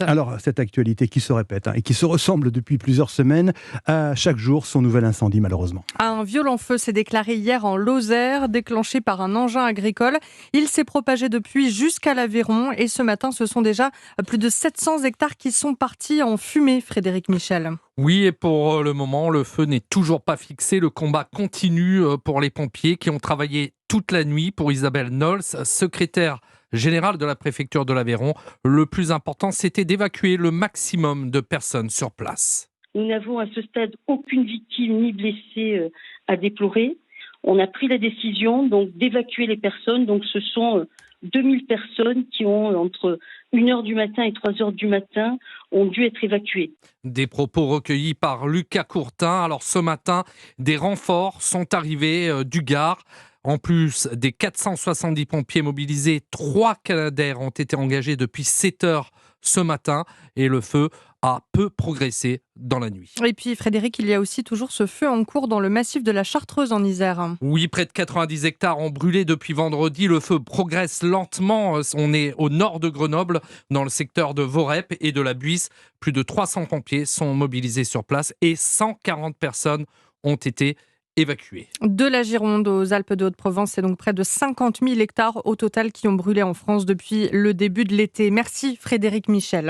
Alors, cette actualité qui se répète et qui se ressemble depuis plusieurs semaines, à chaque jour son nouvel incendie malheureusement. Un violent feu s'est déclaré hier en Lozère, déclenché par un engin agricole. Il s'est propagé depuis jusqu'à l'Aveyron et ce matin, ce sont déjà plus de 700 hectares qui sont partis en fumée, Frédéric Michel. Oui, et pour le moment, le feu n'est toujours pas fixé. Le combat continue pour les pompiers qui ont travaillé toute la nuit. Pour Isabelle Nols, secrétaire générale de la préfecture de l'Aveyron, le plus important, c'était d'évacuer le maximum de personnes sur place. Nous n'avons à ce stade aucune victime ni blessé à déplorer. On a pris la décision donc d'évacuer les personnes. Donc ce sont 2000 personnes qui ont entre 1h du matin et 3h du matin ont dû être évacuées. Des propos recueillis par Lucas Courtin. Alors ce matin, des renforts sont arrivés du Gard. En plus des 470 pompiers mobilisés, 3 Canadair ont été engagés depuis 7 heures ce matin et le feu a peu progressé dans la nuit. Et puis Frédéric, il y a aussi toujours ce feu en cours dans le massif de la Chartreuse en Isère. Oui, près de 90 hectares ont brûlé depuis vendredi. Le feu progresse lentement. On est au nord de Grenoble, dans le secteur de Vorep et de la Buisse. Plus de 300 pompiers sont mobilisés sur place et 140 personnes ont été évacuées. De la Gironde aux Alpes de Haute-Provence, c'est donc près de 50 000 hectares au total qui ont brûlé en France depuis le début de l'été. Merci Frédéric Michel.